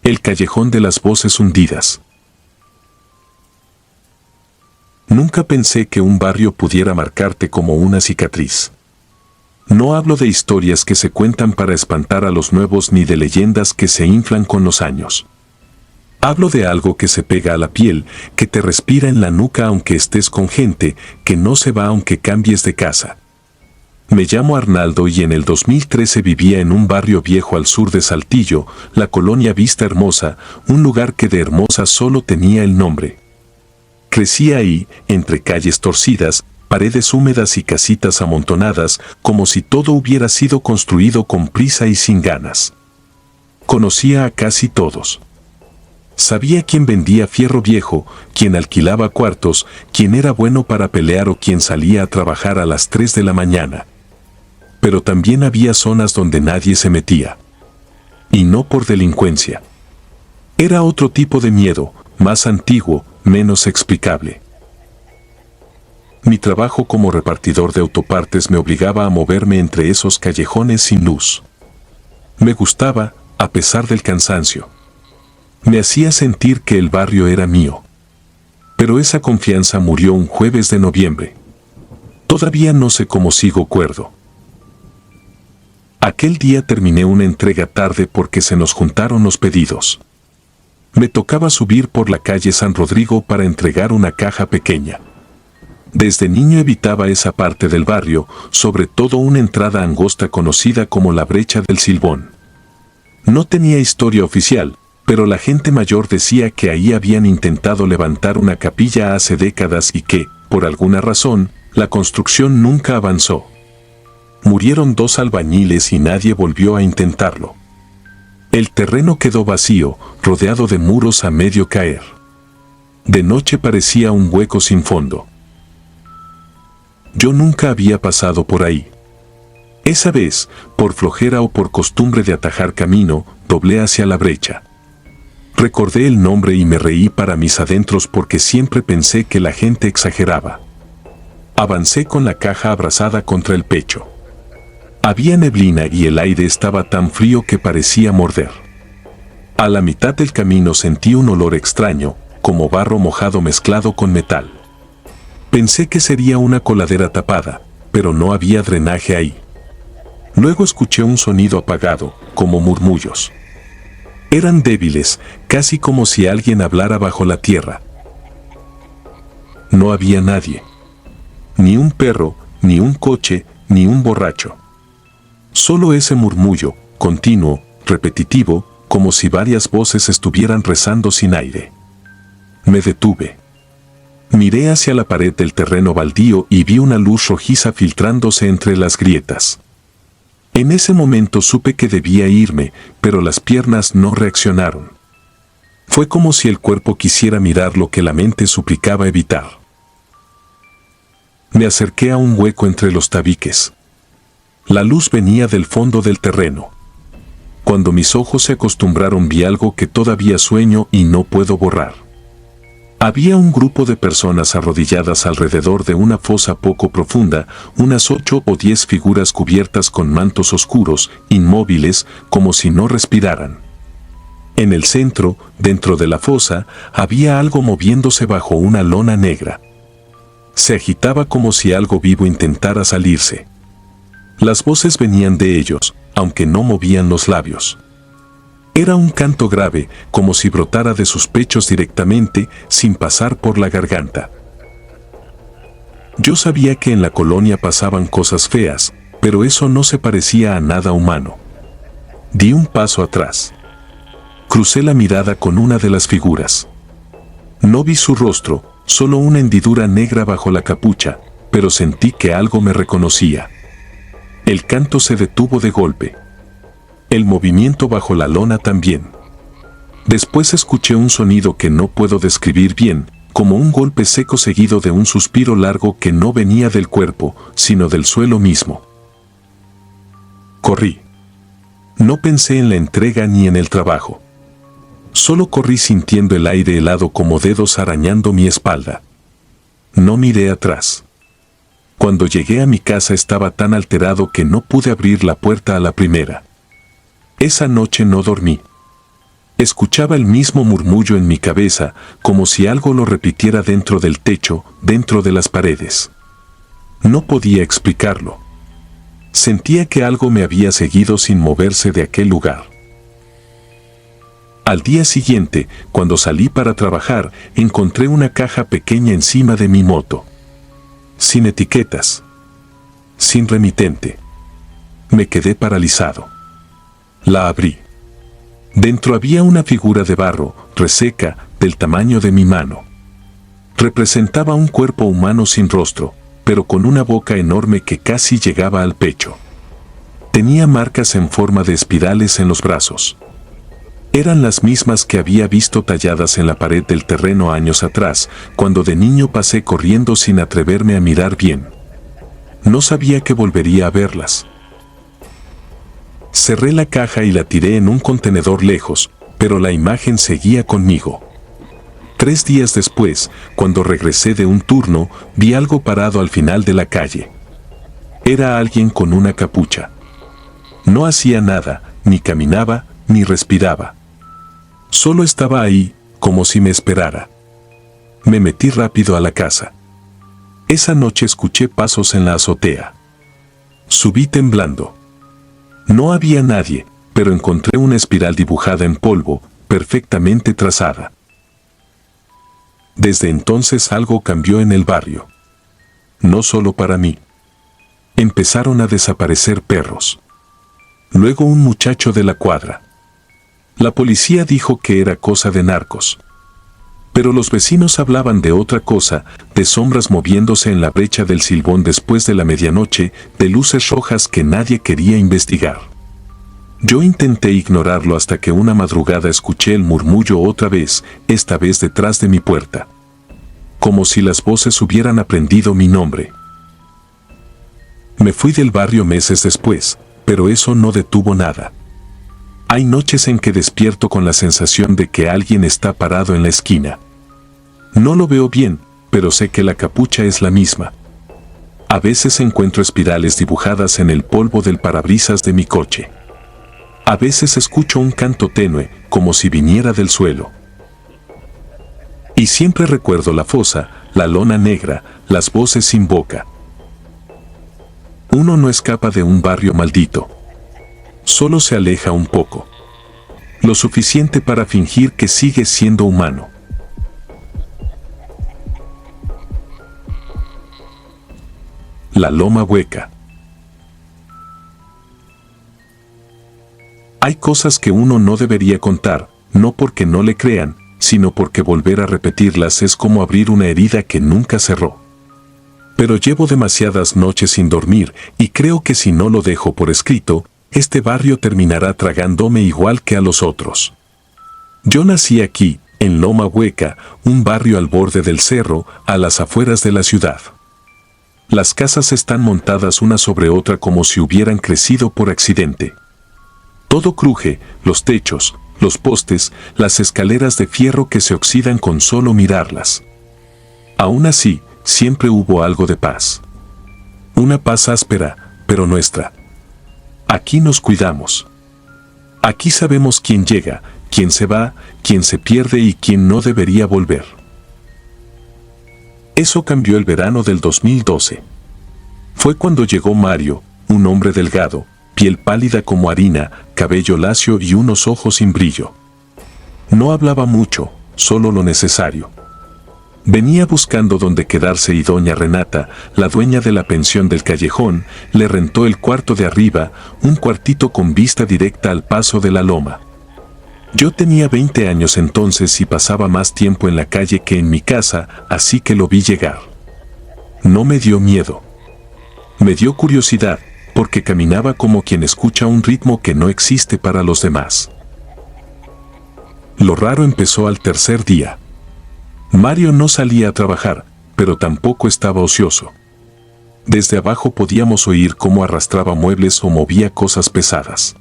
El callejón de las voces hundidas. Nunca pensé que un barrio pudiera marcarte como una cicatriz. No hablo de historias que se cuentan para espantar a los nuevos ni de leyendas que se inflan con los años. Hablo de algo que se pega a la piel, que te respira en la nuca aunque estés con gente, que no se va aunque cambies de casa. Me llamo Arnaldo y en el 2013 vivía en un barrio viejo al sur de Saltillo, la colonia Vista Hermosa, un lugar que de hermosa solo tenía el nombre. Crecí ahí, entre calles torcidas, paredes húmedas y casitas amontonadas, como si todo hubiera sido construido con prisa y sin ganas. Conocía a casi todos. Sabía quién vendía fierro viejo, quién alquilaba cuartos, quién era bueno para pelear o quién salía a trabajar a las 3 de la mañana. Pero también había zonas donde nadie se metía. Y no por delincuencia. Era otro tipo de miedo, más antiguo, menos explicable. Mi trabajo como repartidor de autopartes me obligaba a moverme entre esos callejones sin luz. Me gustaba, a pesar del cansancio. Me hacía sentir que el barrio era mío. Pero esa confianza murió un jueves de noviembre. Todavía no sé cómo sigo cuerdo. Aquel día terminé una entrega tarde porque se nos juntaron los pedidos. Me tocaba subir por la calle San Rodrigo para entregar una caja pequeña. Desde niño evitaba esa parte del barrio, sobre todo una entrada angosta conocida como la Brecha del Silbón. No tenía historia oficial, pero la gente mayor decía que ahí habían intentado levantar una capilla hace décadas y que, por alguna razón, la construcción nunca avanzó. Murieron 2 albañiles y nadie volvió a intentarlo. El terreno quedó vacío, rodeado de muros a medio caer. De noche parecía un hueco sin fondo. Yo nunca había pasado por ahí. Esa vez, por flojera o por costumbre de atajar camino, doblé hacia la brecha. Recordé el nombre y me reí para mis adentros porque siempre pensé que la gente exageraba. Avancé con la caja abrazada contra el pecho. Había neblina y el aire estaba tan frío que parecía morder. A la mitad del camino sentí un olor extraño, como barro mojado mezclado con metal. Pensé que sería una coladera tapada, pero no había drenaje ahí. Luego escuché un sonido apagado, como murmullos. Eran débiles, casi como si alguien hablara bajo la tierra. No había nadie. Ni un perro, ni un coche, ni un borracho. Solo ese murmullo, continuo, repetitivo, como si varias voces estuvieran rezando sin aire. Me detuve. Miré hacia la pared del terreno baldío y vi una luz rojiza filtrándose entre las grietas. En ese momento supe que debía irme, pero las piernas no reaccionaron. Fue como si el cuerpo quisiera mirar lo que la mente suplicaba evitar. Me acerqué a un hueco entre los tabiques. La luz venía del fondo del terreno. Cuando mis ojos se acostumbraron vi algo que todavía sueño y no puedo borrar. Había un grupo de personas arrodilladas alrededor de una fosa poco profunda, unas 8 o 10 figuras cubiertas con mantos oscuros, inmóviles, como si no respiraran. En el centro, dentro de la fosa, había algo moviéndose bajo una lona negra. Se agitaba como si algo vivo intentara salirse. Las voces venían de ellos, aunque no movían los labios. Era un canto grave, como si brotara de sus pechos directamente, sin pasar por la garganta. Yo sabía que en la colonia pasaban cosas feas, pero eso no se parecía a nada humano. Di un paso atrás. Crucé la mirada con una de las figuras. No vi su rostro, solo una hendidura negra bajo la capucha, pero sentí que algo me reconocía. El canto se detuvo de golpe. El movimiento bajo la lona también. Después escuché un sonido que no puedo describir bien, como un golpe seco seguido de un suspiro largo que no venía del cuerpo, sino del suelo mismo. Corrí. No pensé en la entrega ni en el trabajo. Solo corrí sintiendo el aire helado como dedos arañando mi espalda. No miré atrás. Cuando llegué a mi casa estaba tan alterado que no pude abrir la puerta a la primera. Esa noche no dormí. Escuchaba el mismo murmullo en mi cabeza, como si algo lo repitiera dentro del techo, dentro de las paredes. No podía explicarlo. Sentía que algo me había seguido sin moverse de aquel lugar. Al día siguiente, cuando salí para trabajar, encontré una caja pequeña encima de mi moto. Sin etiquetas. Sin remitente. Me quedé paralizado. La abrí. Dentro había una figura de barro, reseca, del tamaño de mi mano. Representaba un cuerpo humano sin rostro, pero con una boca enorme que casi llegaba al pecho. Tenía marcas en forma de espirales en los brazos. Eran las mismas que había visto talladas en la pared del terreno años atrás, cuando de niño pasé corriendo sin atreverme a mirar bien. No sabía que volvería a verlas. Cerré la caja y la tiré en un contenedor lejos, pero la imagen seguía conmigo. 3 días después, cuando regresé de un turno, vi algo parado al final de la calle. Era alguien con una capucha. No hacía nada, ni caminaba, ni respiraba. Solo estaba ahí, como si me esperara. Me metí rápido a la casa. Esa noche escuché pasos en la azotea. Subí temblando. No había nadie, pero encontré una espiral dibujada en polvo, perfectamente trazada. Desde entonces algo cambió en el barrio. No solo para mí. Empezaron a desaparecer perros. Luego un muchacho de la cuadra. La policía dijo que era cosa de narcos. Pero los vecinos hablaban de otra cosa, de sombras moviéndose en la brecha del Silbón después de la medianoche, de luces rojas que nadie quería investigar. Yo intenté ignorarlo hasta que una madrugada escuché el murmullo otra vez, esta vez detrás de mi puerta. Como si las voces hubieran aprendido mi nombre. Me fui del barrio meses después, pero eso no detuvo nada. Hay noches en que despierto con la sensación de que alguien está parado en la esquina. No lo veo bien, pero sé que la capucha es la misma. A veces encuentro espirales dibujadas en el polvo del parabrisas de mi coche. A veces escucho un canto tenue, como si viniera del suelo. Y siempre recuerdo la fosa, la lona negra, las voces sin boca. Uno no escapa de un barrio maldito. Solo se aleja un poco. Lo suficiente para fingir que sigue siendo humano. La loma hueca. Hay cosas que uno no debería contar, no porque no le crean, sino porque volver a repetirlas es como abrir una herida que nunca cerró. Pero llevo demasiadas noches sin dormir y creo que si no lo dejo por escrito, este barrio terminará tragándome igual que a los otros. Yo nací aquí, en Loma Hueca, un barrio al borde del cerro, a las afueras de la ciudad. Las casas están montadas una sobre otra como si hubieran crecido por accidente. Todo cruje, los techos, los postes, las escaleras de fierro que se oxidan con solo mirarlas. Aún así, siempre hubo algo de paz. Una paz áspera, pero nuestra. Aquí nos cuidamos. Aquí sabemos quién llega, quién se va, quién se pierde y quién no debería volver. Eso cambió el verano del 2012. Fue cuando llegó Mario, un hombre delgado, piel pálida como harina, cabello lacio y unos ojos sin brillo. No hablaba mucho, solo lo necesario. Venía buscando dónde quedarse y doña Renata, la dueña de la pensión del callejón, le rentó el cuarto de arriba, un cuartito con vista directa al paso de la loma. Yo tenía 20 años entonces y pasaba más tiempo en la calle que en mi casa, así que lo vi llegar. No me dio miedo. Me dio curiosidad, porque caminaba como quien escucha un ritmo que no existe para los demás. Lo raro empezó al tercer día. Mario no salía a trabajar, pero tampoco estaba ocioso. Desde abajo podíamos oír cómo arrastraba muebles o movía cosas pesadas.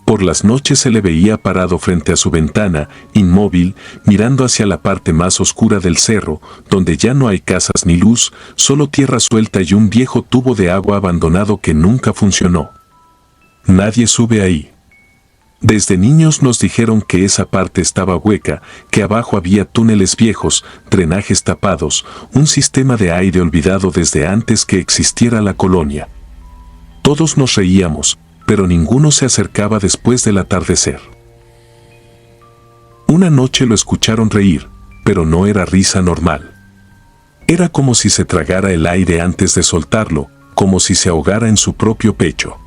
Por las noches se le veía parado frente a su ventana, inmóvil, mirando hacia la parte más oscura del cerro, donde ya no hay casas ni luz, solo tierra suelta y un viejo tubo de agua abandonado que nunca funcionó. Nadie sube ahí. Desde niños nos dijeron que esa parte estaba hueca, que abajo había túneles viejos, drenajes tapados, un sistema de aire olvidado desde antes que existiera la colonia. Todos nos reíamos, pero ninguno se acercaba después del atardecer. Una noche lo escucharon reír, pero no era risa normal. Era como si se tragara el aire antes de soltarlo, como si se ahogara en su propio pecho.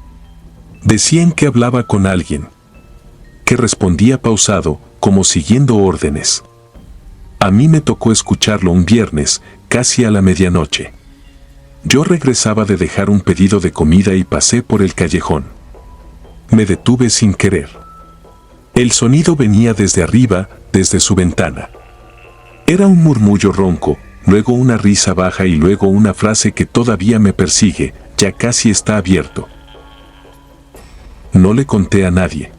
Decían que hablaba con alguien, que respondía pausado, como siguiendo órdenes. A mí me tocó escucharlo un viernes, casi a la medianoche. Yo regresaba de dejar un pedido de comida y pasé por el callejón. Me detuve sin querer. El sonido venía desde arriba, desde su ventana. Era un murmullo ronco, luego una risa baja y luego una frase que todavía me persigue, ya casi está abierto. No le conté a nadie.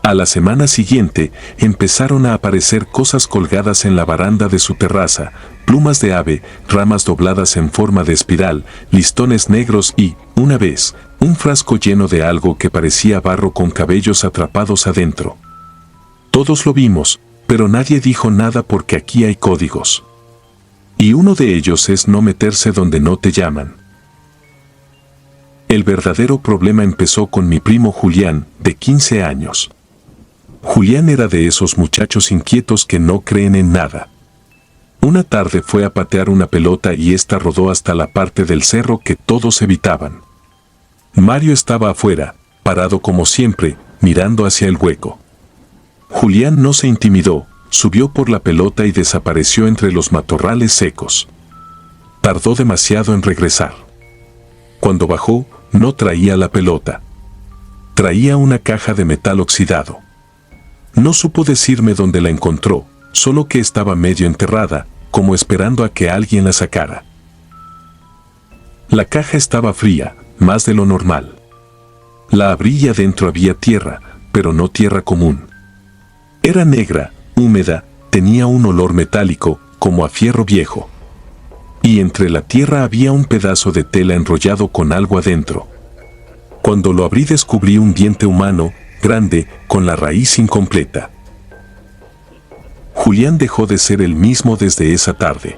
A la semana siguiente, empezaron a aparecer cosas colgadas en la baranda de su terraza, plumas de ave, ramas dobladas en forma de espiral, listones negros y, una vez, un frasco lleno de algo que parecía barro con cabellos atrapados adentro. Todos lo vimos, pero nadie dijo nada porque aquí hay códigos. Y uno de ellos es no meterse donde no te llaman. El verdadero problema empezó con mi primo Julián, de 15 años. Julián era de esos muchachos inquietos que no creen en nada. Una tarde fue a patear una pelota y ésta rodó hasta la parte del cerro que todos evitaban. Mario estaba afuera, parado como siempre, mirando hacia el hueco. Julián no se intimidó, subió por la pelota y desapareció entre los matorrales secos. Tardó demasiado en regresar. Cuando bajó, no traía la pelota. Traía una caja de metal oxidado. No supo decirme dónde la encontró, solo que estaba medio enterrada, como esperando a que alguien la sacara. La caja estaba fría, más de lo normal. La abrí y adentro había tierra, pero no tierra común. Era negra, húmeda, tenía un olor metálico, como a fierro viejo. Y entre la tierra había un pedazo de tela enrollado con algo adentro. Cuando lo abrí descubrí un diente humano, grande, con la raíz incompleta. Julián dejó de ser el mismo desde esa tarde.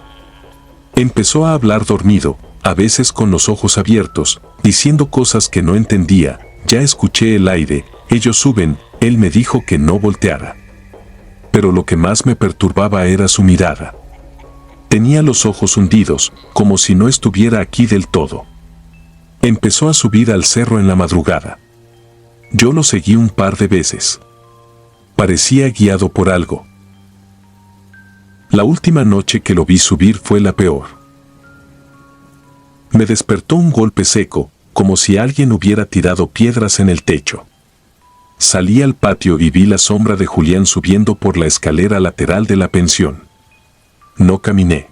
Empezó a hablar dormido, a veces con los ojos abiertos, diciendo cosas que no entendía. Ya escuché el aire, ellos suben, él me dijo que no volteara. Pero lo que más me perturbaba era su mirada. Tenía los ojos hundidos, como si no estuviera aquí del todo. Empezó a subir al cerro en la madrugada. Yo lo seguí un par de veces. Parecía guiado por algo. La última noche que lo vi subir fue la peor. Me despertó un golpe seco, como si alguien hubiera tirado piedras en el techo. Salí al patio y vi la sombra de Julián subiendo por la escalera lateral de la pensión. No caminé.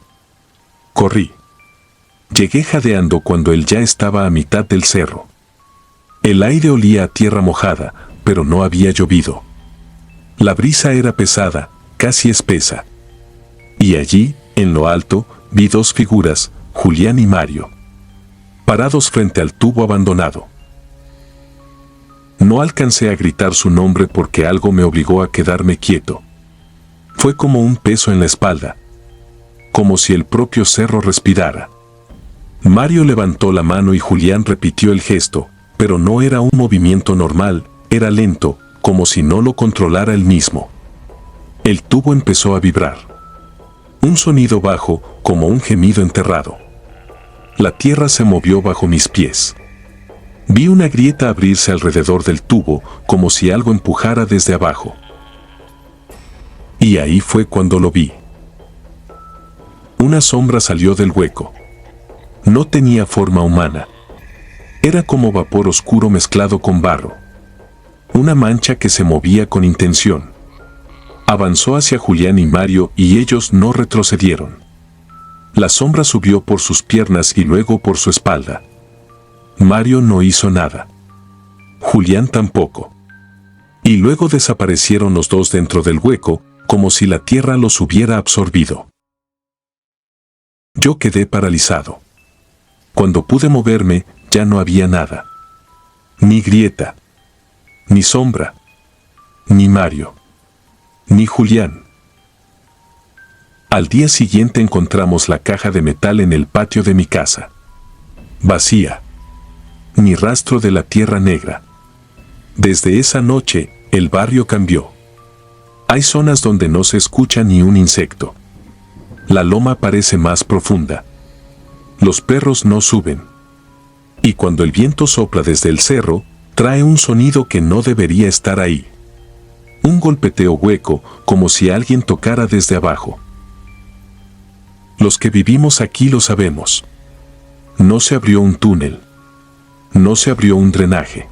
Corrí. Llegué jadeando cuando él ya estaba a mitad del cerro. El aire olía a tierra mojada, pero no había llovido. La brisa era pesada, casi espesa. Y allí, en lo alto, vi dos figuras, Julián y Mario, parados frente al tubo abandonado. No alcancé a gritar su nombre porque algo me obligó a quedarme quieto. Fue como un peso en la espalda, como si el propio cerro respirara. Mario levantó la mano y Julián repitió el gesto, pero no era un movimiento normal, era lento, como si no lo controlara él mismo. El tubo empezó a vibrar. Un sonido bajo, como un gemido enterrado. La tierra se movió bajo mis pies. Vi una grieta abrirse alrededor del tubo, como si algo empujara desde abajo. Y ahí fue cuando lo vi. Una sombra salió del hueco. No tenía forma humana. Era como vapor oscuro mezclado con barro. Una mancha que se movía con intención. Avanzó hacia Julián y Mario y ellos no retrocedieron. La sombra subió por sus piernas y luego por su espalda. Mario no hizo nada. Julián tampoco. Y luego desaparecieron los dos dentro del hueco, como si la tierra los hubiera absorbido. Yo quedé paralizado. Cuando pude moverme, ya no había nada. Ni grieta. Ni Sombra, ni Mario, ni Julián. Al día siguiente encontramos la caja de metal en el patio de mi casa. Vacía. Ni rastro de la tierra negra. Desde esa noche, el barrio cambió. Hay zonas donde no se escucha ni un insecto. La loma parece más profunda. Los perros no suben. Y cuando el viento sopla desde el cerro, trae un sonido que no debería estar ahí. Un golpeteo hueco, como si alguien tocara desde abajo. Los que vivimos aquí lo sabemos. No se abrió un túnel. No se abrió un drenaje.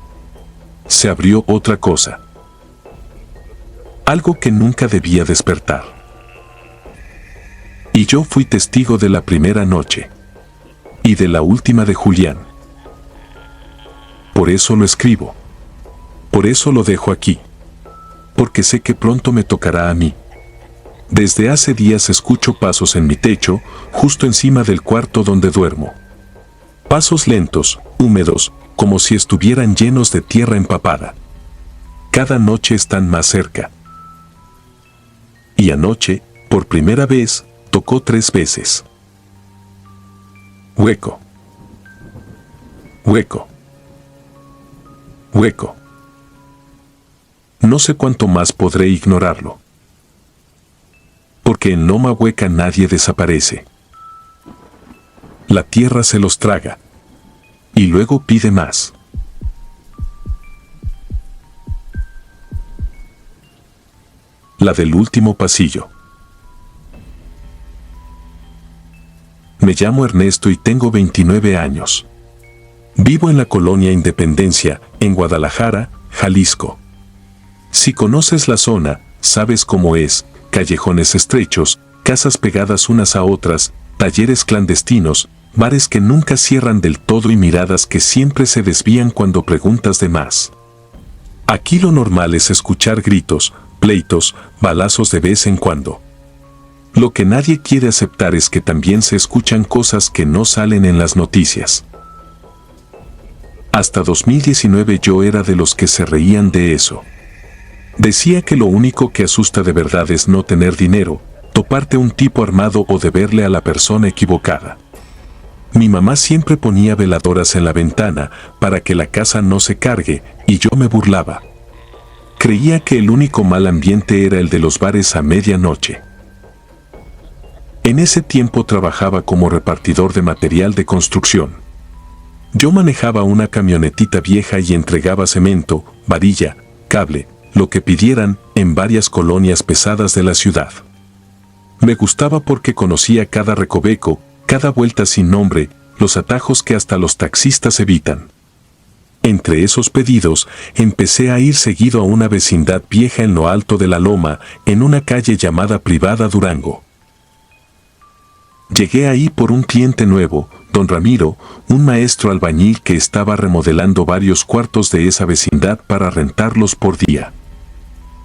Se abrió otra cosa. Algo que nunca debía despertar. Y yo fui testigo de la primera noche. Y de la última de Julián. Por eso lo escribo. Por eso lo dejo aquí. Porque sé que pronto me tocará a mí. Desde hace días escucho pasos en mi techo, justo encima del cuarto donde duermo. Pasos lentos, húmedos, como si estuvieran llenos de tierra empapada. Cada noche están más cerca. Y anoche, por primera vez, tocó 3 veces. Hueco. Hueco. Hueco. No sé cuánto más podré ignorarlo. Porque en loma hueca nadie desaparece. La tierra se los traga. Y luego pide más. La del último pasillo. Me llamo Ernesto y tengo 29 años. Vivo en la colonia Independencia, en Guadalajara, Jalisco. Si conoces la zona, sabes cómo es: callejones estrechos, casas pegadas unas a otras, talleres clandestinos, bares que nunca cierran del todo y miradas que siempre se desvían cuando preguntas de más. Aquí lo normal es escuchar gritos, pleitos, balazos de vez en cuando. Lo que nadie quiere aceptar es que también se escuchan cosas que no salen en las noticias. Hasta 2019 yo era de los que se reían de eso. Decía que lo único que asusta de verdad es no tener dinero, toparte un tipo armado o deberle a la persona equivocada. Mi mamá siempre ponía veladoras en la ventana para que la casa no se cargue, y yo me burlaba. Creía que el único mal ambiente era el de los bares a medianoche. En ese tiempo trabajaba como repartidor de material de construcción. Yo manejaba una camionetita vieja y entregaba cemento, varilla, cable, lo que pidieran, en varias colonias pesadas de la ciudad. Me gustaba porque conocía cada recoveco, cada vuelta sin nombre, los atajos que hasta los taxistas evitan. Entre esos pedidos, empecé a ir seguido a una vecindad vieja en lo alto de la loma, en una calle llamada Privada Durango. Llegué ahí por un cliente nuevo, don Ramiro, un maestro albañil que estaba remodelando varios cuartos de esa vecindad para rentarlos por día.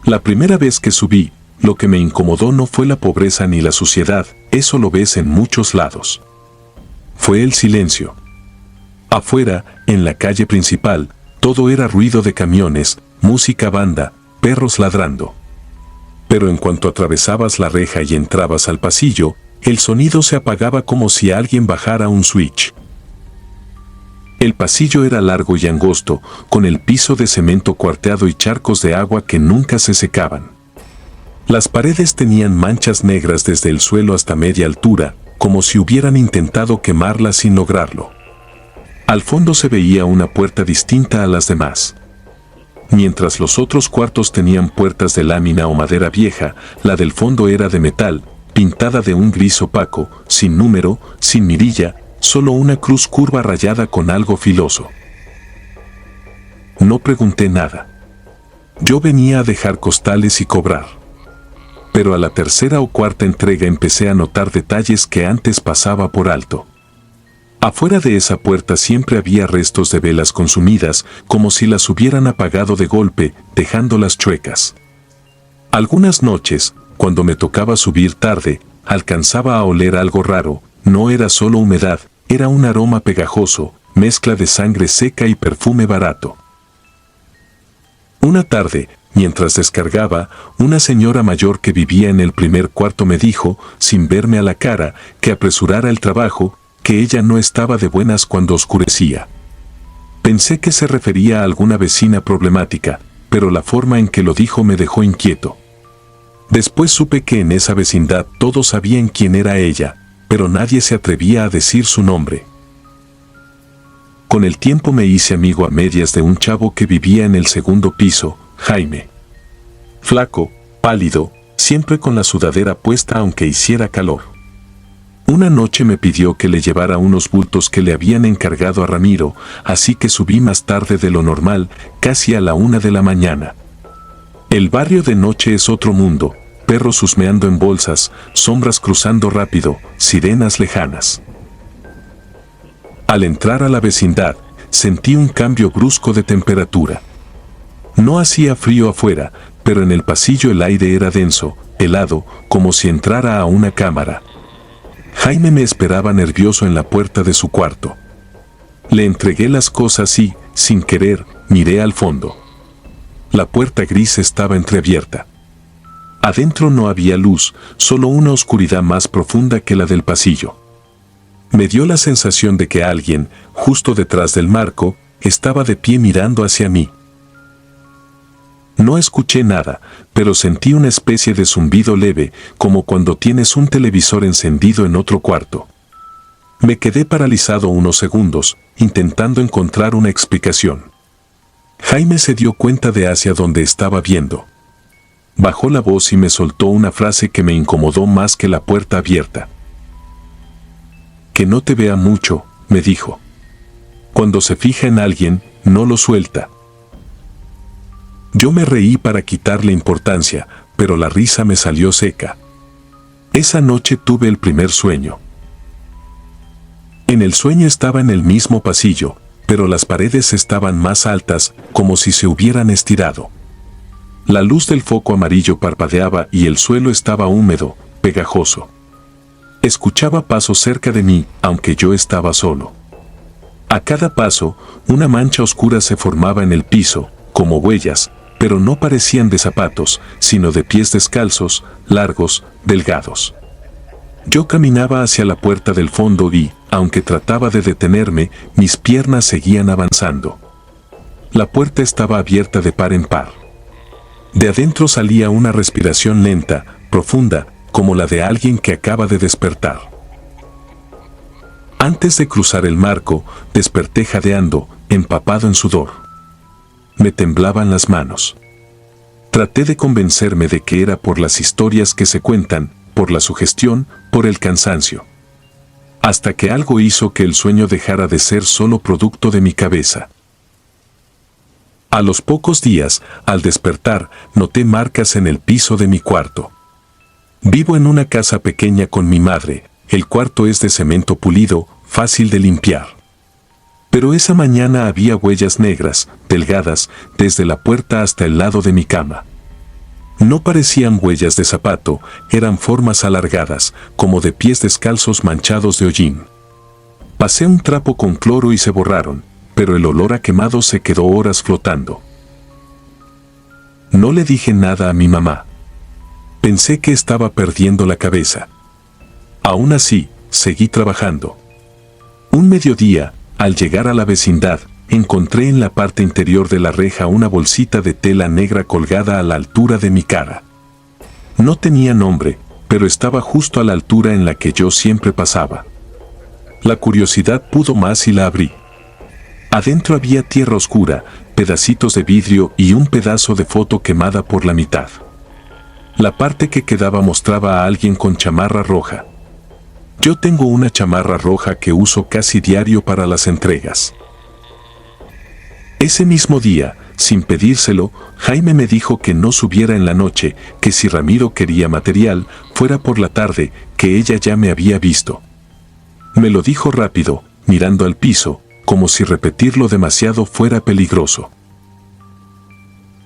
La primera vez que subí, lo que me incomodó no fue la pobreza ni la suciedad, eso lo ves en muchos lados. Fue el silencio. Afuera, en la calle principal, todo era ruido de camiones, música banda, perros ladrando. Pero en cuanto atravesabas la reja y entrabas al pasillo, el sonido se apagaba como si alguien bajara un switch. El pasillo era largo y angosto, con el piso de cemento cuarteado y charcos de agua que nunca se secaban. Las paredes tenían manchas negras desde el suelo hasta media altura, como si hubieran intentado quemarlas sin lograrlo. Al fondo se veía una puerta distinta a las demás. Mientras los otros cuartos tenían puertas de lámina o madera vieja, la del fondo era de metal, pintada de un gris opaco, sin número, sin mirilla, solo una cruz curva rayada con algo filoso. No pregunté nada. Yo venía a dejar costales y cobrar. Pero a la tercera o cuarta entrega empecé a notar detalles que antes pasaba por alto. Afuera de esa puerta siempre había restos de velas consumidas, como si las hubieran apagado de golpe, dejándolas chuecas. Algunas noches, cuando me tocaba subir tarde, alcanzaba a oler algo raro. No era solo humedad, era un aroma pegajoso, mezcla de sangre seca y perfume barato. Una tarde, mientras descargaba, una señora mayor que vivía en el primer cuarto me dijo, sin verme a la cara, que apresurara el trabajo, que ella no estaba de buenas cuando oscurecía. Pensé que se refería a alguna vecina problemática, pero la forma en que lo dijo me dejó inquieto. Después supe que en esa vecindad todos sabían quién era ella, pero nadie se atrevía a decir su nombre. Con el tiempo me hice amigo a medias de un chavo que vivía en el segundo piso, Jaime. Flaco, pálido, siempre con la sudadera puesta aunque hiciera calor. Una noche me pidió que le llevara unos bultos que le habían encargado a Ramiro, así que subí más tarde de lo normal, casi a la 1 de la mañana. El barrio de noche es otro mundo, perros husmeando en bolsas, sombras cruzando rápido, sirenas lejanas. Al entrar a la vecindad, sentí un cambio brusco de temperatura. No hacía frío afuera, pero en el pasillo el aire era denso, helado, como si entrara a una cámara. Jaime me esperaba nervioso en la puerta de su cuarto. Le entregué las cosas y, sin querer, miré al fondo. La puerta gris estaba entreabierta. Adentro no había luz, solo una oscuridad más profunda que la del pasillo. Me dio la sensación de que alguien, justo detrás del marco, estaba de pie mirando hacia mí. No escuché nada, pero sentí una especie de zumbido leve, como cuando tienes un televisor encendido en otro cuarto. Me quedé paralizado unos segundos, intentando encontrar una explicación. Jaime se dio cuenta de hacia dónde estaba viendo. Bajó la voz y me soltó una frase que me incomodó más que la puerta abierta. Que no te vea mucho, me dijo. Cuando se fija en alguien, no lo suelta. Yo me reí para quitarle importancia, pero la risa me salió seca. Esa noche tuve el primer sueño. En el sueño estaba en el mismo pasillo, pero las paredes estaban más altas, como si se hubieran estirado. La luz del foco amarillo parpadeaba y el suelo estaba húmedo, pegajoso. Escuchaba pasos cerca de mí, aunque yo estaba solo. A cada paso, una mancha oscura se formaba en el piso, como huellas, pero no parecían de zapatos, sino de pies descalzos, largos, delgados. Yo caminaba hacia la puerta del fondo y, aunque trataba de detenerme, mis piernas seguían avanzando. La puerta estaba abierta de par en par. De adentro salía una respiración lenta, profunda, como la de alguien que acaba de despertar. Antes de cruzar el marco, desperté jadeando, empapado en sudor. Me temblaban las manos. Traté de convencerme de que era por las historias que se cuentan, por la sugestión, por el cansancio. Hasta que algo hizo que el sueño dejara de ser solo producto de mi cabeza. A los pocos días, al despertar, noté marcas en el piso de mi cuarto. Vivo en una casa pequeña con mi madre, el cuarto es de cemento pulido, fácil de limpiar. Pero esa mañana había huellas negras, delgadas, desde la puerta hasta el lado de mi cama. No parecían huellas de zapato, eran formas alargadas, como de pies descalzos manchados de hollín. Pasé un trapo con cloro y se borraron, pero el olor a quemado se quedó horas flotando. No le dije nada a mi mamá. Pensé que estaba perdiendo la cabeza. Aún así, seguí trabajando. Un mediodía, al llegar a la vecindad, encontré en la parte interior de la reja una bolsita de tela negra colgada a la altura de mi cara. No tenía nombre, pero estaba justo a la altura en la que yo siempre pasaba. La curiosidad pudo más y la abrí. Adentro había tierra oscura, pedacitos de vidrio y un pedazo de foto quemada por la mitad. La parte que quedaba mostraba a alguien con chamarra roja. Yo tengo una chamarra roja que uso casi diario para las entregas. Ese mismo día, sin pedírselo, Jaime me dijo que no subiera en la noche, que si Ramiro quería material, fuera por la tarde, que ella ya me había visto. Me lo dijo rápido, mirando al piso, como si repetirlo demasiado fuera peligroso.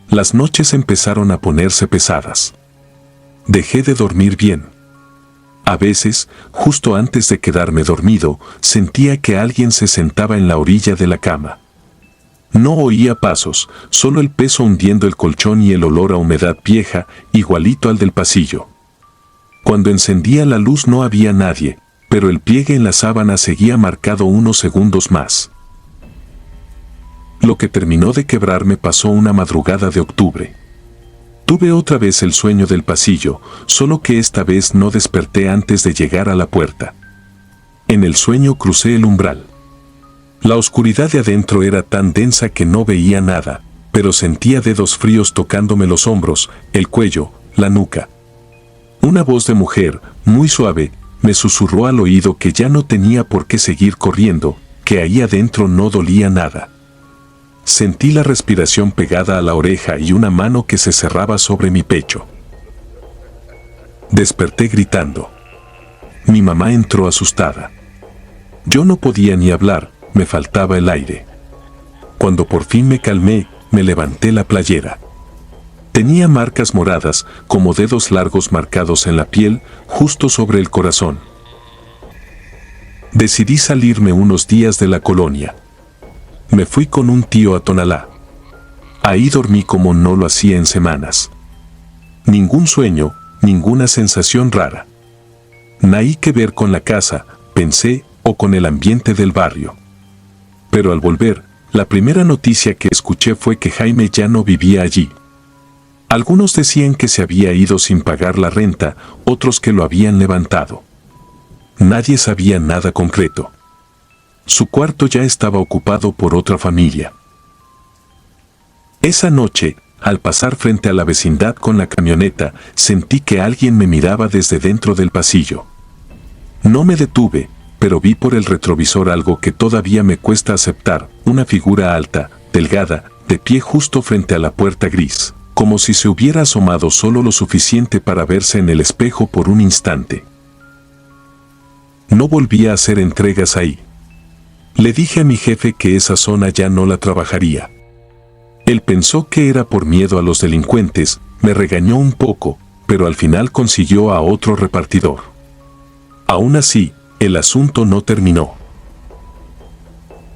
Las noches empezaron a ponerse pesadas. Dejé de dormir bien. A veces, justo antes de quedarme dormido, sentía que alguien se sentaba en la orilla de la cama. No oía pasos, solo el peso hundiendo el colchón y el olor a humedad vieja, igualito al del pasillo. Cuando encendía la luz no había nadie, pero el pliegue en la sábana seguía marcado unos segundos más. Lo que terminó de quebrarme pasó una madrugada de octubre. Tuve otra vez el sueño del pasillo, solo que esta vez no desperté antes de llegar a la puerta. En el sueño crucé el umbral. La oscuridad de adentro era tan densa que no veía nada, pero sentía dedos fríos tocándome los hombros, el cuello, la nuca. Una voz de mujer, muy suave, me susurró al oído que ya no tenía por qué seguir corriendo, que ahí adentro no dolía nada. Sentí la respiración pegada a la oreja y una mano que se cerraba sobre mi pecho. Desperté gritando. Mi mamá entró asustada. Yo no podía ni hablar, me faltaba el aire. Cuando por fin me calmé, me levanté la playera. Tenía marcas moradas, como dedos largos marcados en la piel, justo sobre el corazón. Decidí salirme unos días de la colonia. Me fui con un tío a Tonalá. Ahí dormí como no lo hacía en semanas. Ningún sueño, ninguna sensación rara. Nada que ver con la casa, pensé, o con el ambiente del barrio. Pero al volver, la primera noticia que escuché fue que Jaime ya no vivía allí. Algunos decían que se había ido sin pagar la renta, otros que lo habían levantado. Nadie sabía nada concreto. Su cuarto ya estaba ocupado por otra familia. Esa noche, al pasar frente a la vecindad con la camioneta, sentí que alguien me miraba desde dentro del pasillo. No me detuve, pero vi por el retrovisor algo que todavía me cuesta aceptar, una figura alta, delgada, de pie justo frente a la puerta gris, como si se hubiera asomado solo lo suficiente para verse en el espejo por un instante. No volví a hacer entregas ahí. Le dije a mi jefe que esa zona ya no la trabajaría. Él pensó que era por miedo a los delincuentes, me regañó un poco, pero al final consiguió a otro repartidor. Aún así, el asunto no terminó.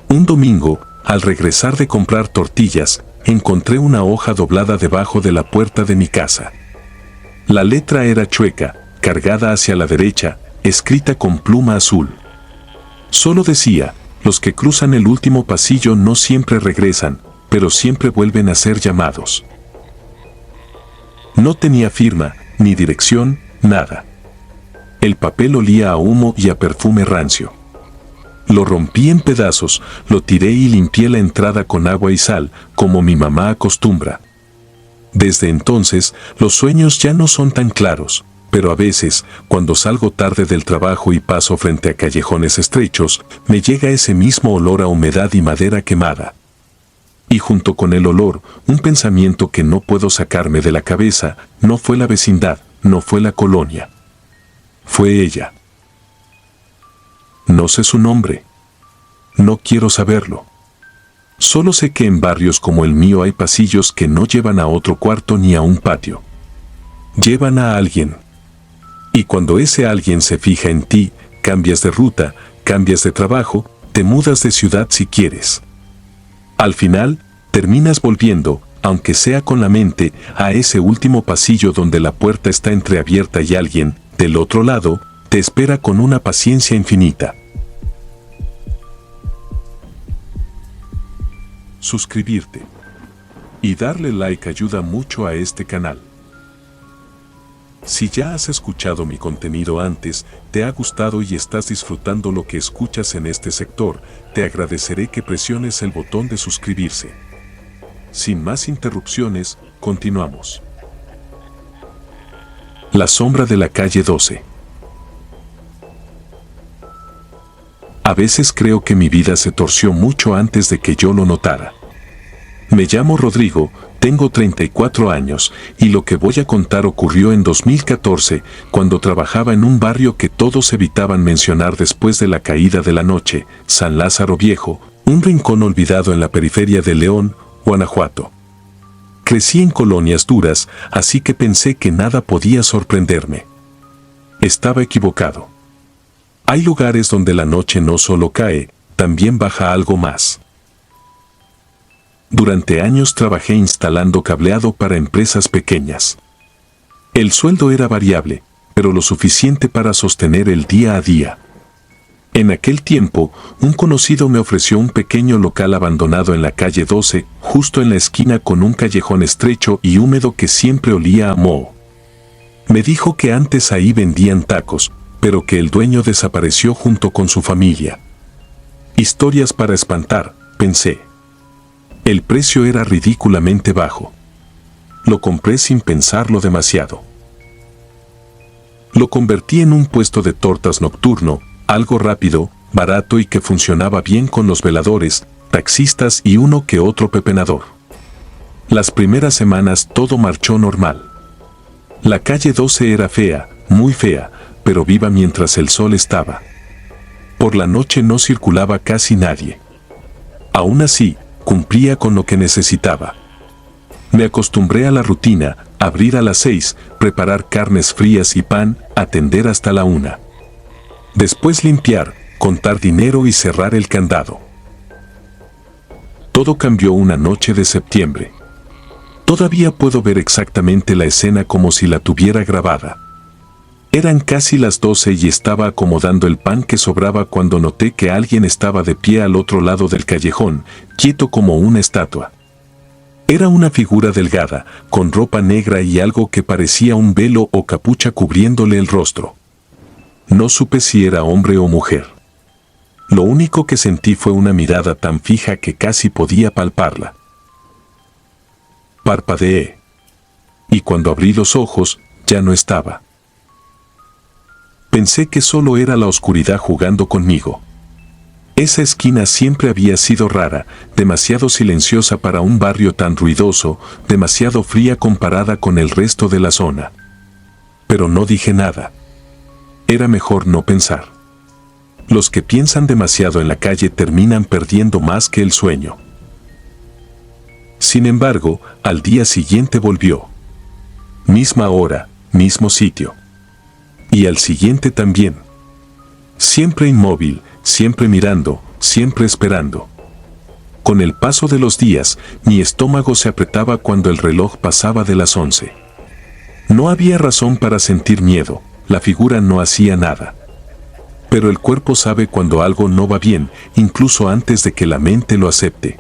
Un domingo, al regresar de comprar tortillas, encontré una hoja doblada debajo de la puerta de mi casa. La letra era chueca, cargada hacia la derecha, escrita con pluma azul. Solo decía: los que cruzan el último pasillo no siempre regresan, pero siempre vuelven a ser llamados. No tenía firma, ni dirección, nada. El papel olía a humo y a perfume rancio. Lo rompí en pedazos, lo tiré y limpié la entrada con agua y sal, como mi mamá acostumbra. Desde entonces, los sueños ya no son tan claros, pero a veces, cuando salgo tarde del trabajo y paso frente a callejones estrechos, me llega ese mismo olor a humedad y madera quemada. Y junto con el olor, un pensamiento que no puedo sacarme de la cabeza: no fue la vecindad, no fue la colonia. Fue ella. No sé su nombre. No quiero saberlo. Solo sé que en barrios como el mío hay pasillos que no llevan a otro cuarto ni a un patio. Llevan a alguien. Y cuando ese alguien se fija en ti, cambias de ruta, cambias de trabajo, te mudas de ciudad si quieres. Al final, terminas volviendo, aunque sea con la mente, a ese último pasillo donde la puerta está entreabierta y alguien, del otro lado, te espera con una paciencia infinita. Suscribirte y darle like ayuda mucho a este canal. Si ya has escuchado mi contenido antes, te ha gustado y estás disfrutando lo que escuchas en este sector, te agradeceré que presiones el botón de suscribirse. Sin más interrupciones, continuamos. La sombra de la calle 12. A veces creo que mi vida se torció mucho antes de que yo lo notara. Me llamo Rodrigo, tengo 34 años, y lo que voy a contar ocurrió en 2014, cuando trabajaba en un barrio que todos evitaban mencionar después de la caída de la noche, San Lázaro Viejo, un rincón olvidado en la periferia de León, Guanajuato. Crecí en colonias duras, así que pensé que nada podía sorprenderme. Estaba equivocado. Hay lugares donde la noche no solo cae, también baja algo más. Durante años trabajé instalando cableado para empresas pequeñas. El sueldo era variable, pero lo suficiente para sostener el día a día. En aquel tiempo, un conocido me ofreció un pequeño local abandonado en la calle 12, justo en la esquina con un callejón estrecho y húmedo que siempre olía a moho. Me dijo que antes ahí vendían tacos, pero que el dueño desapareció junto con su familia. Historias para espantar, pensé. El precio era ridículamente bajo. Lo compré sin pensarlo demasiado. Lo convertí en un puesto de tortas nocturno, algo rápido, barato y que funcionaba bien con los veladores, taxistas y uno que otro pepenador. Las primeras semanas todo marchó normal. La calle 12 era fea, muy fea, pero viva mientras el sol estaba. Por la noche no circulaba casi nadie. Aún así, cumplía con lo que necesitaba. Me acostumbré a la rutina, abrir a las 6, preparar carnes frías y pan, atender hasta la 1. Después limpiar, contar dinero y cerrar el candado. Todo cambió una noche de septiembre. Todavía puedo ver exactamente la escena como si la tuviera grabada. Eran casi las 12 y estaba acomodando el pan que sobraba cuando noté que alguien estaba de pie al otro lado del callejón, quieto como una estatua. Era una figura delgada, con ropa negra y algo que parecía un velo o capucha cubriéndole el rostro. No supe si era hombre o mujer. Lo único que sentí fue una mirada tan fija que casi podía palparla. Parpadeé. Y cuando abrí los ojos, ya no estaba. Pensé que solo era la oscuridad jugando conmigo. Esa esquina siempre había sido rara, demasiado silenciosa para un barrio tan ruidoso, demasiado fría comparada con el resto de la zona. Pero no dije nada. Era mejor no pensar. Los que piensan demasiado en la calle terminan perdiendo más que el sueño. Sin embargo, al día siguiente volvió. Misma hora, mismo sitio. Y al siguiente también. Siempre inmóvil, siempre mirando, siempre esperando. Con el paso de los días, mi estómago se apretaba cuando el reloj pasaba de las 11. No había razón para sentir miedo. La figura no hacía nada. Pero el cuerpo sabe cuando algo no va bien, incluso antes de que la mente lo acepte.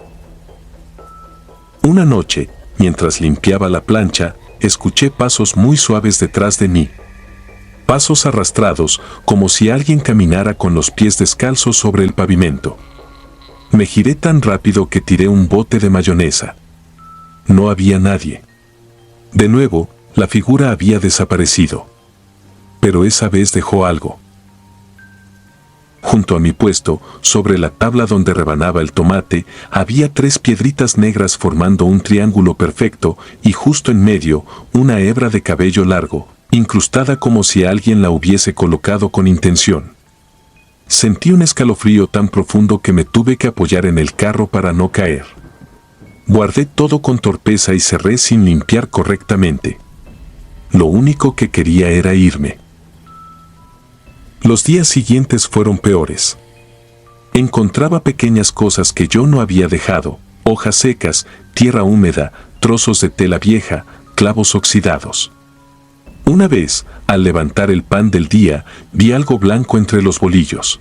Una noche, mientras limpiaba la plancha, escuché pasos muy suaves detrás de mí. Pasos arrastrados, como si alguien caminara con los pies descalzos sobre el pavimento. Me giré tan rápido que tiré un bote de mayonesa. No había nadie. De nuevo, la figura había desaparecido. Pero esa vez dejó algo. Junto a mi puesto, sobre la tabla donde rebanaba el tomate, había 3 piedritas negras formando un triángulo perfecto y justo en medio, una hebra de cabello largo, incrustada como si alguien la hubiese colocado con intención. Sentí un escalofrío tan profundo que me tuve que apoyar en el carro para no caer. Guardé todo con torpeza y cerré sin limpiar correctamente. Lo único que quería era irme. Los días siguientes fueron peores. Encontraba pequeñas cosas que yo no había dejado, hojas secas, tierra húmeda, trozos de tela vieja, clavos oxidados. Una vez, al levantar el pan del día, vi algo blanco entre los bolillos.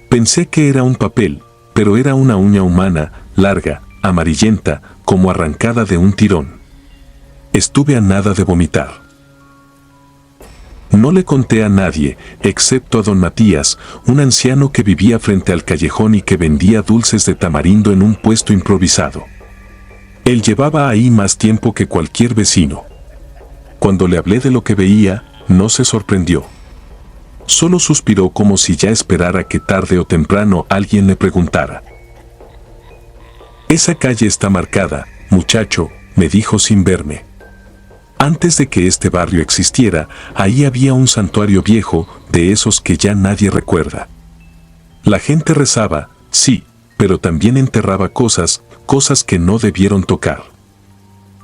Pensé que era un papel, pero era una uña humana, larga, amarillenta, como arrancada de un tirón. Estuve a nada de vomitar. No le conté a nadie, excepto a don Matías, un anciano que vivía frente al callejón y que vendía dulces de tamarindo en un puesto improvisado. Él llevaba ahí más tiempo que cualquier vecino. Cuando le hablé de lo que veía, no se sorprendió. Solo suspiró como si ya esperara que tarde o temprano alguien le preguntara. «Esa calle está marcada, muchacho», me dijo sin verme. Antes de que este barrio existiera, ahí había un santuario viejo, de esos que ya nadie recuerda. La gente rezaba, sí, pero también enterraba cosas que no debieron tocar.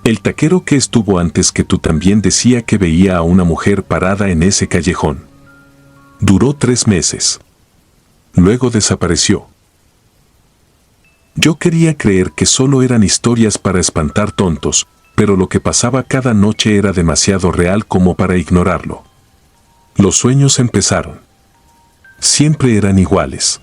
El taquero que estuvo antes que tú también decía que veía a una mujer parada en ese callejón. Duró 3 meses. Luego desapareció. Yo quería creer que solo eran historias para espantar tontos, pero lo que pasaba cada noche era demasiado real como para ignorarlo. Los sueños empezaron. Siempre eran iguales.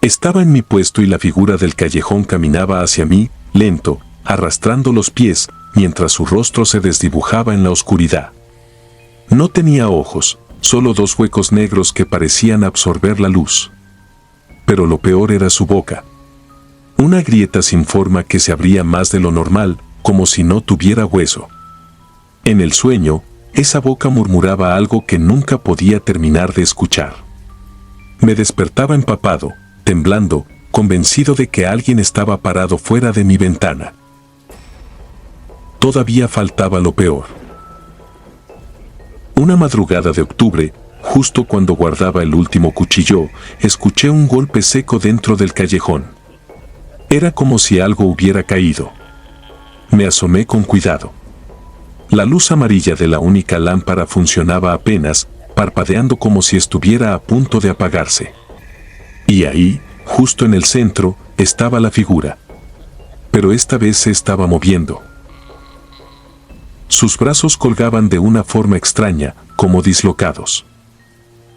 Estaba en mi puesto y la figura del callejón caminaba hacia mí, lento, arrastrando los pies, mientras su rostro se desdibujaba en la oscuridad. No tenía ojos, solo dos huecos negros que parecían absorber la luz. Pero lo peor era su boca. Una grieta sin forma que se abría más de lo normal, como si no tuviera hueso. En el sueño, esa boca murmuraba algo que nunca podía terminar de escuchar. Me despertaba empapado, temblando, convencido de que alguien estaba parado fuera de mi ventana. Todavía faltaba lo peor. Una madrugada de octubre, justo cuando guardaba el último cuchillo, escuché un golpe seco dentro del callejón. Era como si algo hubiera caído. Me asomé con cuidado. La luz amarilla de la única lámpara funcionaba apenas, parpadeando como si estuviera a punto de apagarse. Y ahí, justo en el centro, estaba la figura. Pero esta vez se estaba moviendo. Sus brazos colgaban de una forma extraña, como dislocados.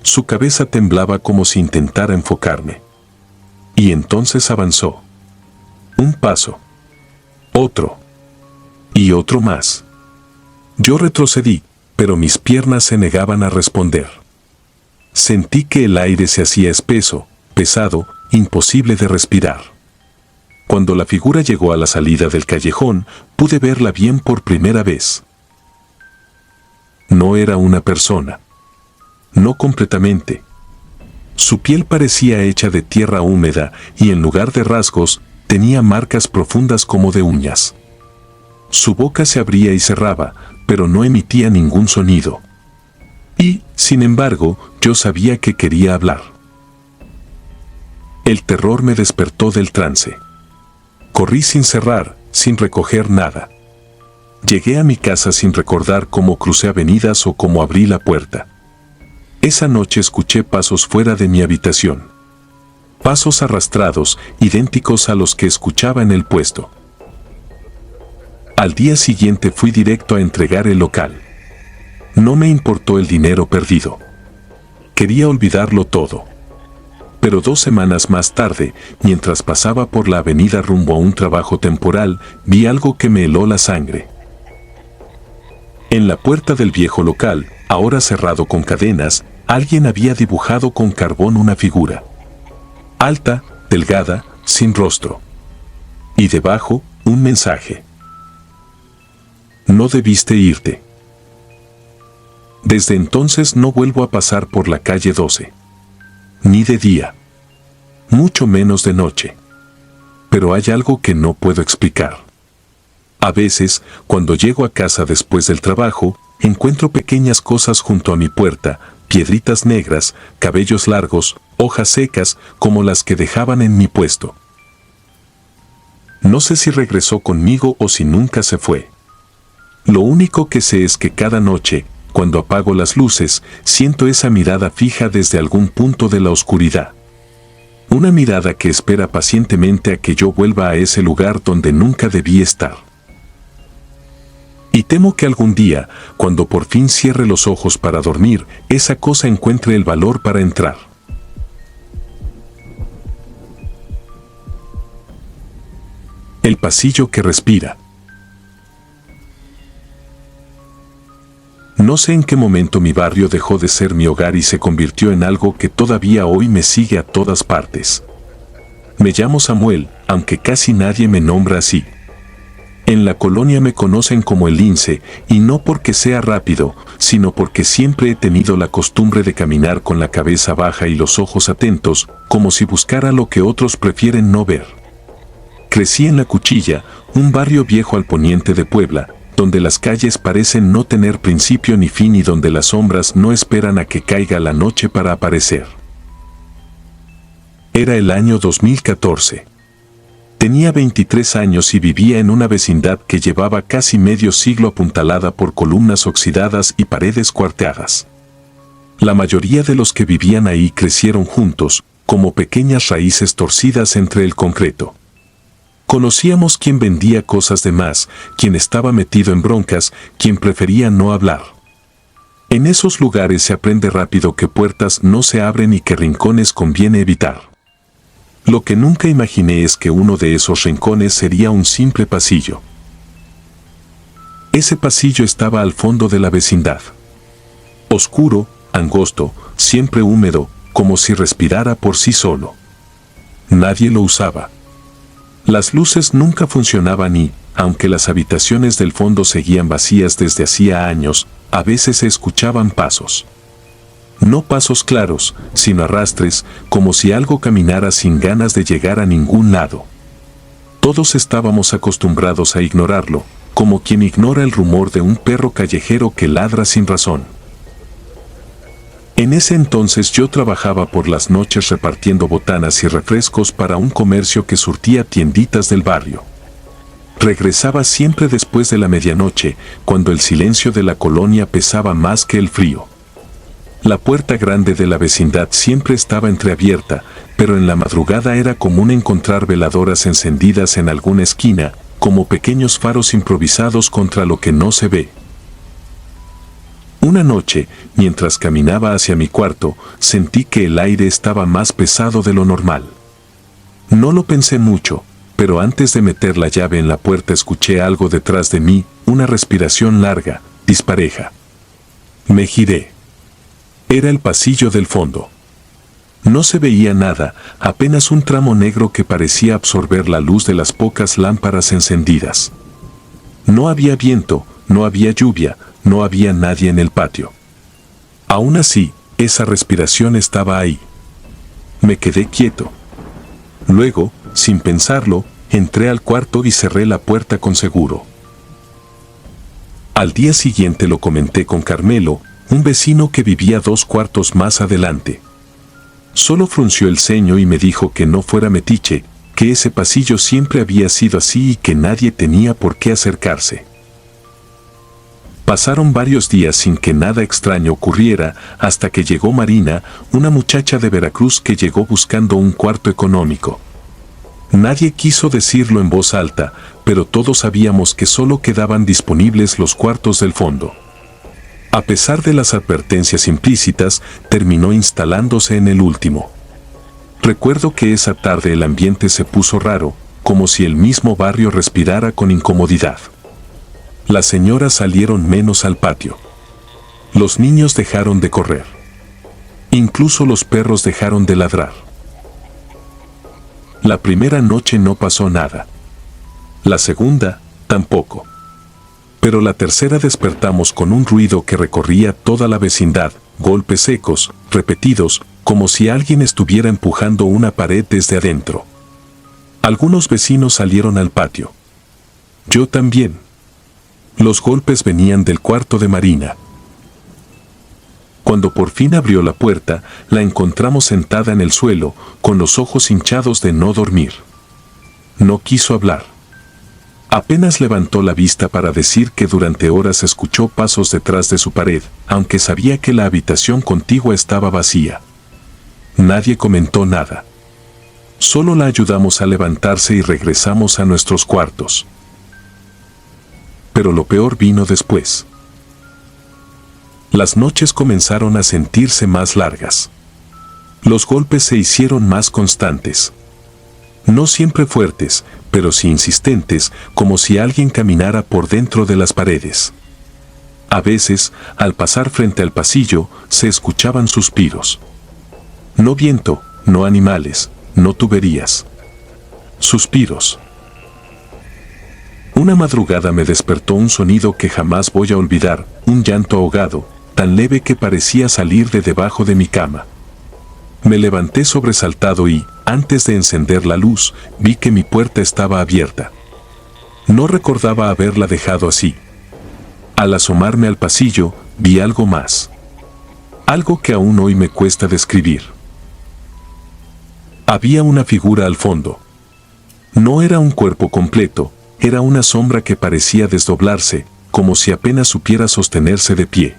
Su cabeza temblaba como si intentara enfocarme. Y entonces avanzó. Un paso. Otro. Y otro más. Yo retrocedí, pero mis piernas se negaban a responder. Sentí que el aire se hacía espeso, pesado, imposible de respirar. Cuando la figura llegó a la salida del callejón, pude verla bien por primera vez. No era una persona. No completamente. Su piel parecía hecha de tierra húmeda y en lugar de rasgos, tenía marcas profundas como de uñas. Su boca se abría y cerraba, pero no emitía ningún sonido. Y, sin embargo, yo sabía que quería hablar. El terror me despertó del trance. Corrí sin cerrar, sin recoger nada. Llegué a mi casa sin recordar cómo crucé avenidas o cómo abrí la puerta. Esa noche escuché pasos fuera de mi habitación. Pasos arrastrados, idénticos a los que escuchaba en el puesto. Al día siguiente fui directo a entregar el local. No me importó el dinero perdido. Quería olvidarlo todo. Pero 2 semanas más tarde, mientras pasaba por la avenida rumbo a un trabajo temporal, vi algo que me heló la sangre. En la puerta del viejo local, ahora cerrado con cadenas, alguien había dibujado con carbón una figura. Alta, delgada, sin rostro. Y debajo, un mensaje. No debiste irte. Desde entonces no vuelvo a pasar por la calle 12. Ni de día. Mucho menos de noche. Pero hay algo que no puedo explicar. A veces, cuando llego a casa después del trabajo, encuentro pequeñas cosas junto a mi puerta, piedritas negras, cabellos largos, hojas secas, como las que dejaban en mi puesto. No sé si regresó conmigo o si nunca se fue. Lo único que sé es que cada noche, cuando apago las luces, siento esa mirada fija desde algún punto de la oscuridad. Una mirada que espera pacientemente a que yo vuelva a ese lugar donde nunca debí estar. Y temo que algún día, cuando por fin cierre los ojos para dormir, esa cosa encuentre el valor para entrar. El pasillo que respira. No sé en qué momento mi barrio dejó de ser mi hogar y se convirtió en algo que todavía hoy me sigue a todas partes. Me llamo Samuel, aunque casi nadie me nombra así. En la colonia me conocen como el lince, y no porque sea rápido, sino porque siempre he tenido la costumbre de caminar con la cabeza baja y los ojos atentos, como si buscara lo que otros prefieren no ver. Crecí en La Cuchilla, un barrio viejo al poniente de Puebla, donde las calles parecen no tener principio ni fin y donde las sombras no esperan a que caiga la noche para aparecer. Era el año 2014. Tenía 23 años y vivía en una vecindad que llevaba casi medio siglo apuntalada por columnas oxidadas y paredes cuarteadas. La mayoría de los que vivían ahí crecieron juntos, como pequeñas raíces torcidas entre el concreto. Conocíamos quien vendía cosas de más, quien estaba metido en broncas, quien prefería no hablar. En esos lugares se aprende rápido que puertas no se abren y que rincones conviene evitar. Lo que nunca imaginé es que uno de esos rincones sería un simple pasillo. Ese pasillo estaba al fondo de la vecindad. Oscuro, angosto, siempre húmedo, como si respirara por sí solo. Nadie lo usaba. Las luces nunca funcionaban y, aunque las habitaciones del fondo seguían vacías desde hacía años, a veces se escuchaban pasos. No pasos claros, sino arrastres, como si algo caminara sin ganas de llegar a ningún lado. Todos estábamos acostumbrados a ignorarlo, como quien ignora el rumor de un perro callejero que ladra sin razón. En ese entonces yo trabajaba por las noches repartiendo botanas y refrescos para un comercio que surtía tienditas del barrio. Regresaba siempre después de la medianoche, cuando el silencio de la colonia pesaba más que el frío. La puerta grande de la vecindad siempre estaba entreabierta, pero en la madrugada era común encontrar veladoras encendidas en alguna esquina, como pequeños faros improvisados contra lo que no se ve. Una noche, mientras caminaba hacia mi cuarto, sentí que el aire estaba más pesado de lo normal. No lo pensé mucho, pero antes de meter la llave en la puerta escuché algo detrás de mí, una respiración larga, dispareja. Me giré. Era el pasillo del fondo. No se veía nada, apenas un tramo negro que parecía absorber la luz de las pocas lámparas encendidas. No había viento, no había lluvia, no había nadie en el patio. Aún así, esa respiración estaba ahí. Me quedé quieto. Luego, sin pensarlo, entré al cuarto y cerré la puerta con seguro. Al día siguiente lo comenté con Carmelo, un vecino que vivía 2 cuartos más adelante. Solo frunció el ceño y me dijo que no fuera metiche, que ese pasillo siempre había sido así y que nadie tenía por qué acercarse. Pasaron varios días sin que nada extraño ocurriera, hasta que llegó Marina, una muchacha de Veracruz que llegó buscando un cuarto económico. Nadie quiso decirlo en voz alta, pero todos sabíamos que solo quedaban disponibles los cuartos del fondo. A pesar de las advertencias implícitas, terminó instalándose en el último. Recuerdo que esa tarde el ambiente se puso raro, como si el mismo barrio respirara con incomodidad. Las señoras salieron menos al patio. Los niños dejaron de correr. Incluso los perros dejaron de ladrar. La primera noche no pasó nada. La segunda, tampoco. Pero la tercera despertamos con un ruido que recorría toda la vecindad, golpes secos, repetidos, como si alguien estuviera empujando una pared desde adentro. Algunos vecinos salieron al patio. Yo también. Los golpes venían del cuarto de Marina. Cuando por fin abrió la puerta, la encontramos sentada en el suelo, con los ojos hinchados de no dormir. No quiso hablar. Apenas levantó la vista para decir que durante horas escuchó pasos detrás de su pared, aunque sabía que la habitación contigua estaba vacía. Nadie comentó nada. Solo la ayudamos a levantarse y regresamos a nuestros cuartos. Pero lo peor vino después. Las noches comenzaron a sentirse más largas. Los golpes se hicieron más constantes. No siempre fuertes, pero sí insistentes, como si alguien caminara por dentro de las paredes. A veces, al pasar frente al pasillo, se escuchaban suspiros. No viento, no animales, no tuberías. Suspiros. Una madrugada me despertó un sonido que jamás voy a olvidar, un llanto ahogado, tan leve que parecía salir de debajo de mi cama. Me levanté sobresaltado y, antes de encender la luz, vi que mi puerta estaba abierta. No recordaba haberla dejado así. Al asomarme al pasillo, vi algo más. Algo que aún hoy me cuesta describir. Había una figura al fondo. No era un cuerpo completo, era una sombra que parecía desdoblarse, como si apenas supiera sostenerse de pie.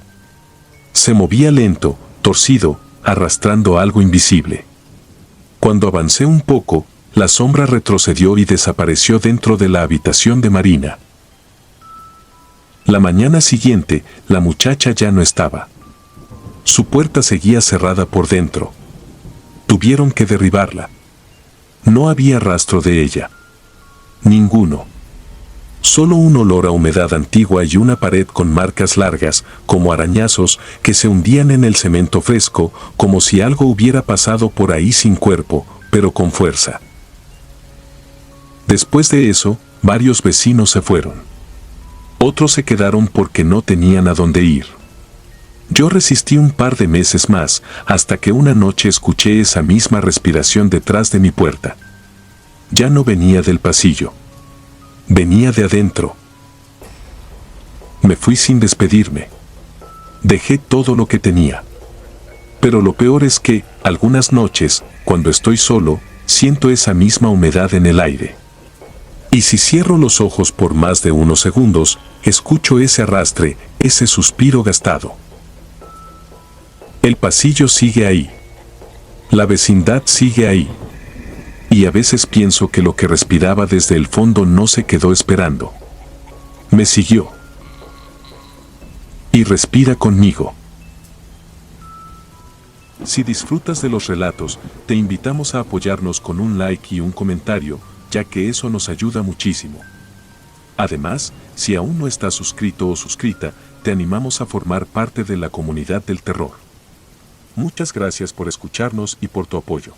Se movía lento, torcido, arrastrando algo invisible. Cuando avancé un poco, La sombra retrocedió y desapareció dentro de la habitación de Marina. La mañana siguiente, la muchacha ya no estaba. Su puerta seguía cerrada por dentro. Tuvieron que derribarla. No había rastro de ella. Ninguno. Solo un olor a humedad antigua y una pared con marcas largas, como arañazos, que se hundían en el cemento fresco, como si algo hubiera pasado por ahí sin cuerpo, pero con fuerza. Después de eso, varios vecinos se fueron. Otros se quedaron porque no tenían a dónde ir. Yo resistí un par de meses más, hasta que una noche escuché esa misma respiración detrás de mi puerta. Ya no venía del pasillo. Venía de adentro. Me fui sin despedirme. Dejé todo lo que tenía. Pero lo peor es que, algunas noches, cuando estoy solo, siento esa misma humedad en el aire. Y si cierro los ojos por más de unos segundos, escucho ese arrastre, ese suspiro gastado. El pasillo sigue ahí. La vecindad sigue ahí. Y a veces pienso que lo que respiraba desde el fondo no se quedó esperando. Me siguió. Y respira conmigo. Si disfrutas de los relatos, te invitamos a apoyarnos con un like y un comentario, ya que eso nos ayuda muchísimo. Además, si aún no estás suscrito o suscrita, te animamos a formar parte de la comunidad del terror. Muchas gracias por escucharnos y por tu apoyo.